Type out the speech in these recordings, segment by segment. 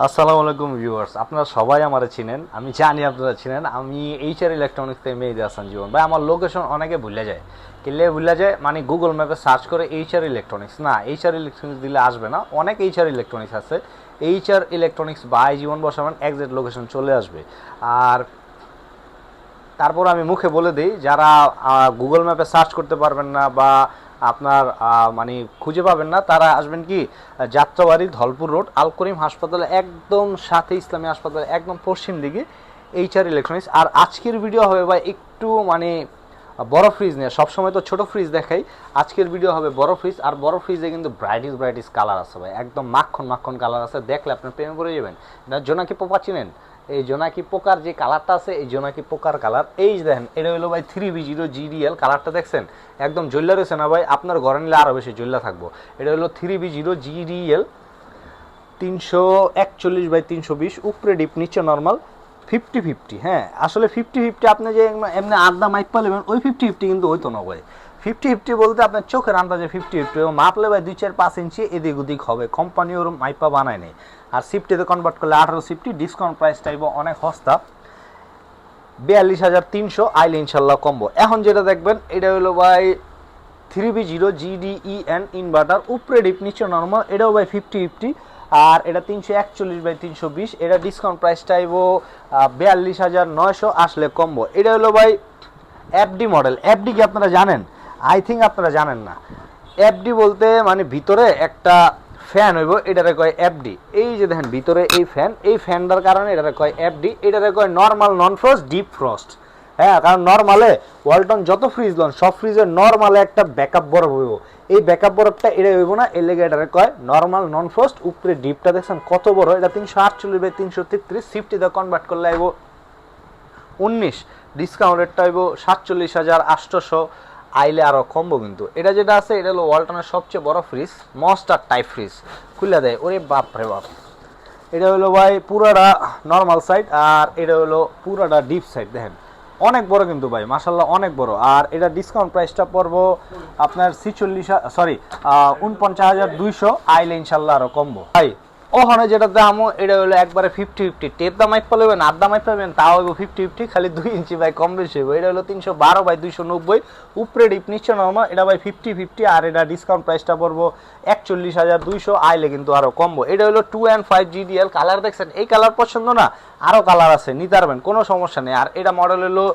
আসসালামু আলাইকুম ভিউয়ার্স, আপনারা সবাই আমারে চিনেন, আমি জানি আপনারা চিনেন। আমি এইচআর ইলেকট্রনিক্স থেকে মেহেদী হাসান জীবন ভাই। আমার লোকেশন অনেকে ভুলে যায়, কিনলে ভুলে যায়, মানে গুগল ম্যাপে সার্চ করে এইচআর ইলেকট্রনিক্স, না এইচআর ইলেকট্রনিক্স দিলে আসবে না। অনেক এইচআর ইলেকট্রনিক্স আছে, এইচআর ইলেকট্রনিক্স বাই জীবন বসাবেন, একজ্যাক্ট লোকেশন চলে আসবে। আর তারপর আমি মুখে বলে দিই, যারা গুগল ম্যাপে সার্চ করতে পারবেন না বা আপনার মানে খুঁজে পাবেন না, তারা আসবেন কি যাত্রাবাড়ি ধলপুর রোড আল করিম হাসপাতালে একদম সাথে, ইসলামী হাসপাতালে একদম পশ্চিম দিকে এইচআর ইলেকট্রনিক্স। আর আজকের ভিডিও হবে ভাই একটু মানে বড় ফ্রিজ নিয়ে, সবসময় তো ছোট ফ্রিজ দেখাই, আজকের ভিডিও হবে বড় ফ্রিজ। আর বড় ফ্রিজে কিন্তু ব্রাইটিস ব্রাইটিস কালার আছে ভাই, একদম মাখন মাখন কালার আছে, দেখলে আপনার প্রেমে পড়ে যাবেন। এটা জোনাকি পোকা চিনেন? এই জোনাকি পোকার যে কালারটা আছে, এই জোনাকি পোকার কালার। এই দেখেন, এটা হলো ভাই 3B0 GDL কালারটা, দেখছেন একদম জ্বল্লা রয়েছে না ভাই? আপনার ঘরে নিলে আরও বেশি জ্বল্লা থাকবো। এটা হলো 3B0 GDL 341/320, উপরে ডিপ নিচে নর্মাল, 50-50। হ্যাঁ, আসলে 50-50 আপনি যে এমনি আড্ডা মাইপ পালেবেন, ওই 50-50 কিন্তু হইতো না ভাই। 50-50 বলতে আপনার চোখের আন্দাজে 50-50 মাপলে ভাই 2-4-5 ইঞ্চি এদিক ওদিক হবে, কোম্পানি ওর মাইপা বানায় নেই। আর সিফটিতে কনভার্ট করলে 18 সিফটি, ডিসকাউন্ট প্রাইস টাইব অনেক সস্তা, 42,300, আইলে ইনশাল্লাহ কম্বো। এখন যেটা দেখবেন, এটা হলো ভাই 3B0 GDEN ইনভার্টার, উপরে ডিপ নিচে নর্মাল, এটাও ভাই 50-50। আর এটা 341/320, এটা ডিসকাউন্ট প্রাইস চাইব 42,900, আসলে কম্বো। এটা হলো ভাই এফডি মডেল। এফডি কি আপনারা জানেন? আই থিঙ্ক আপনারা জানেন না। এফডি বলতে মানে ভিতরে একটা ফ্যান হইব, এটারে কয় এফডি। এই যে দেখেন ভিতরে এই ফ্যান, এই ফ্যানটার কারণে এটারে কয় এফডি। এটারে কয় নর্মাল, নন ফ্রস্ট, ডিপ ফ্রস্ট। হ্যাঁ, কারণ নর্মালে ওয়ালটন যত ফ্রিজ লন, সব ফ্রিজের নর্মালে একটা ব্যাকআপ বরফ হইব, এই ব্যাকআপ বরফটা এটা হইব না, এর লেগে এটারে কয় নর্মাল, নন ফ্রস্ট। উপরে ডিপটা দেখছেন কত বড়, এটা 348/333, সিফটিতে কনভার্ট করলে আইব 19, ডিসকাউন্ট রেটটা হইব 47,800, আইলে আরও কমবো। কিন্তু এটা যেটা আছে, এটা হলো ওয়ালটনের সবচেয়ে বড় ফ্রিজ, মনস্টার টাইপ ফ্রিজ, খুলে দেয়, ওরে বাপ রে বাপ। এটা হলো ভাই পুরাটা নর্মাল সাইড, আর এটা হলো পুরাটা ডিপ সাইড। দেখেন অনেক বড় কিন্তু ভাই, মাশাল্লাহ অনেক বড়। আর এটা ডিসকাউন্ট প্রাইসটা পড়বো আপনার 49,200, আইলে ইনশাল্লাহ আরও কমবো ভাই। ওখানে যেটা দামও, এটা হলো একবারে 50-50, টেপ দাম মাইপ পাবেন, আট দাম মাইপ পাবেন, তাও হইব 50-50, খালি 2 ইঞ্চি ভাই কম বেশি হইব। এটা হলো 312/290, উপরে ডিপ নিচে নর্মাল, এটা ভাই 50-50। আর এটা ডিসকাউন্ট প্রাইসটা পড়বো 41,200, আইলে কিন্তু আরও কমবো। এটা হলো 2 and 5 GDL কালার, দেখছেন এই কালার পছন্দ না, আরও কালার আছে, নিতে পারবেন, কোনো সমস্যা নেই। আর এটা মডেল হলো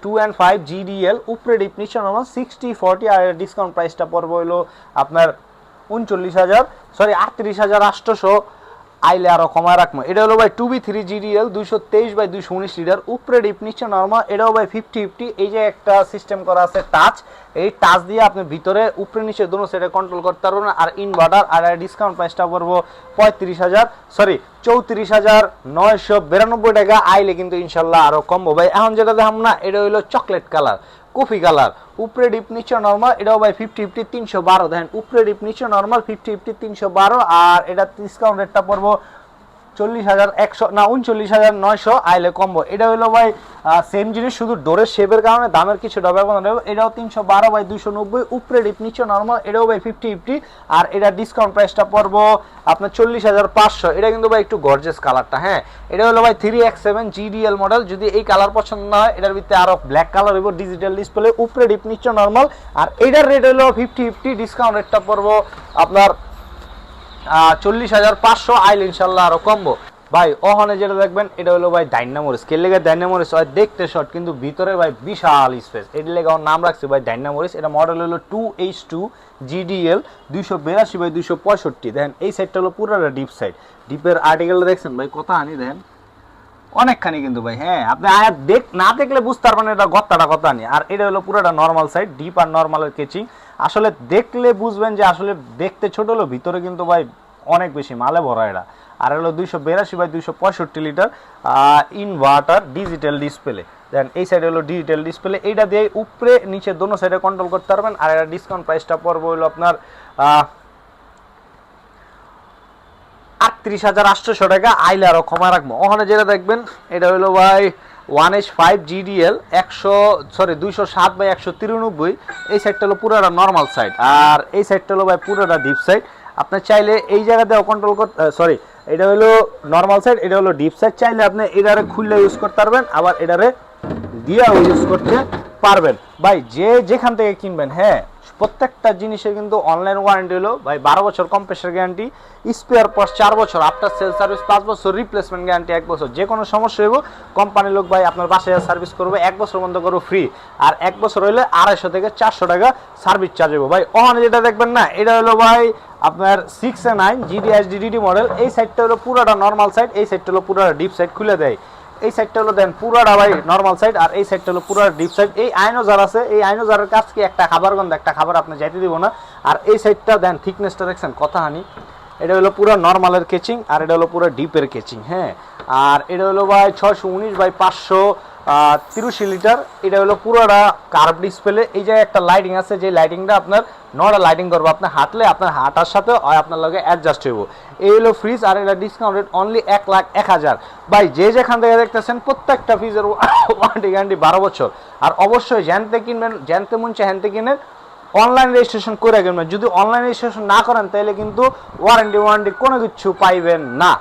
2 and 5 GDL, উপরে ডিপ নিচে নর্মাল, 60-40। আর ডিসকাউন্ট প্রাইসটা পড়বো হলো আপনার 38,800, আইলে আরো কমায় রাখবো। এটা হলো ভাই 2B3 GDL 223/219 লিটার, উপরে ডিপ নিচে নর্মাল, এটাও ভাই 50-50। এই যে একটা সিস্টেম করা আছে টাচ, এই টাচ দিয়ে আপনি ভিতরে উপরে নিচে দোনো সাইডে কন্ট্রোল করতে পারবেন। আর ইনভার্টার। আর ডিসকাউন্ট প্রাইসটা পড়বো 34,992 টাকা, আইলে কিন্তু ইনশাল্লাহ আরো কমবো ভাই। এখন যেটা দেখাম না, এটা হলো চকলেট কালার, কফি কালার, উপরে ডিপ নিচে নর্মাল, এটাও ভাই 50-50, 312। দেখেন উপরে ডিপ নিচে নর্মাল, 50-50, 312। আর এটা ডিসকাউন্ট রেটটা পড়বো 39,900, আইলে কমবো। এটা হলো ভাই সেম জিনিস, শুধু ডোরের শেপের কারণে দামের কিছুটা ব্যবধান হবে। এটাও 312/290, উপরে ডিপ নিচে নর্মাল, এটাও ভাই 50-50। আর এটা ডিসকাউন্ট প্রাইসটা পড়বো আপনার 40,500। এটা কিন্তু ভাই একটু গর্জিয়াস কালারটা। হ্যাঁ, এটা হলো ভাই 3X7 GDL মডেল। যদি এই কালার পছন্দ না হয়, এটার ভিতরে আরো ব্ল্যাক কালার হইব, ডিজিটাল ডিসপ্লে, উপরে ডিপ নিচে নর্মাল। আর এটার রেট হলো 50-50, ডিসকাউন্ট রেটটা পড়বো আপনার 40,500, আইল ইনশাল্লাহ আরো কমবো ভাই। ওখানে যেটা দেখবেন, এটা হলো ভাই ডাইনামোরিস। কে লেগে ডাইনামোরিস হয়? দেখতে শর্ট কিন্তু ভিতরে ভাই বিশাল স্পেস, এটার লেগে আমার নাম রাখছে ভাই ডাইনামোরিস। এটা মডেল হলো 2H2 GDL 282/265। দেখেন এই সাইডটা হলো পুরোটা ডিপ সাইড, ডিপের আর্টিকেলটা দেখছেন ভাই কত আনি, দেখেন অনেকখানি কিন্তু ভাই। হ্যাঁ, আপনি না দেখলে বুঝতে পারবেন এটা গত্তাটা কত আনি। আর এটা হলো পুরোটা নর্মাল সাইড, ডিপ আর নর্মালের কেচিং, আসলে দেখলে বুঝবেন যে আসলে দেখতে ছোট হলো, ভিতরে কিন্তু ভাই অনেক বেশি মালে ভরা এটা। আর হলো 282/265 লিটার, ইনভার্টার, ডিজিটাল ডিসপ্লে। দেন এই সাইডে হলো ডিজিটাল ডিসপ্লে, এইটা দিয়ে উপরে নিচে দোনো সাইডে কন্ট্রোল করতে পারবেন। আর এটা ডিসকাউন্ট প্রাইসটা পড়বো হলো আপনার 38,800 টাকা, আইলে আরো কমা রাখবো। ওখানে যেটা দেখবেন, এটা হলো ভাই 1H5 GDL 207/193। এই সাইডটা হলো পুরোটা নর্মাল সাইড, আর এই সাইডটা হলো ভাই পুরোটা ডিপ সাইড। আপনি চাইলে এই জায়গাতেও কন্ট্রোল করতে, এটা হলো নর্মাল সাইড, এটা হলো ডিপ সাইড। চাইলে আপনি এটারে খুললে ইউজ করতে পারবেন, আবার এটারে দিয়েও ইউজ করতে পারবেন। ভাই যে যেখান থেকে কিনবেন, হ্যাঁ প্রত্যেকটা জিনিসের কিন্তু অনলাইন ওয়ারেন্টি হলো ভাই 12 বছর কম্প্রেসার গ্যারান্টি, স্পেয়ার পার্টস 4 বছর, আফটার সেল সার্ভিস 5 বছর, রিপ্লেসমেন্ট গ্যারান্টি 1 বছর। যে কোনো সমস্যা হইব কোম্পানির লোক ভাই আপনার বাসায় সার্ভিস করবে, 1 বছর বন্ধ করবো ফ্রি। আর 1 বছর হইলে 250 থেকে 400 টাকা সার্ভিস চার্জ হইব। ভাই ওখানে যেটা দেখবেন না, এটা হলো ভাই আপনার 6A9 GDSDD মডেল। এই সাইডটা হলো পুরোটা নর্মাল সাইড, এই সাইডটা হলো পুরোটা ডিপ সাইড। খুলে দেয় এই সাইডটা হলো দেন পুরোটা ভাই নর্মাল সাইড, আর এই সাইডটা হলো পুরোটা ডিপ সাইড। এই আইনোজার আছে, এই আইনোজারের কাছ কি একটা খাবার গন্ধ, একটা খাবার আপনি যাইতে দিব না। আর এই সাইডটা দেন থিকনেসটা দেখছেন কথা হানি, এটা হলো পুরো নর্মালের কেচিং, আর এটা হলো পুরো ডিপের কেচিং। হ্যাঁ, আর এটা হলো ভাই 619 বাই 583 লিটার। এটা হলো পুরোটা কার্ভ ডিসপ্লে। এই যে একটা লাইটিং আছে, যে লাইটিংটা আপনার নটা লাইটিং করবো, আপনি হাঁটলে আপনার হাঁটার সাথে আপনার লগে অ্যাডজাস্ট হইব। এই হলো ফ্রিজ, আর এটা ডিসকাউন্ট রেট অনলি 1,01,000। ভাই যে যেখান থেকে দেখতেছেন প্রত্যেকটা ফ্রিজের ওয়ারেন্টি গ্যারান্টি 12 বছর। আর অবশ্যই জানতে কিনবেন, জানতে মন চায় হ্যানতে কিনেন, অনলাইন রেজিস্ট্রেশন করে কিনবেন। যদি অনলাইন রেজিস্ট্রেশন না করেন তাহলে কিন্তু ওয়ারেন্টি কোনো কিছু পাইবেন না।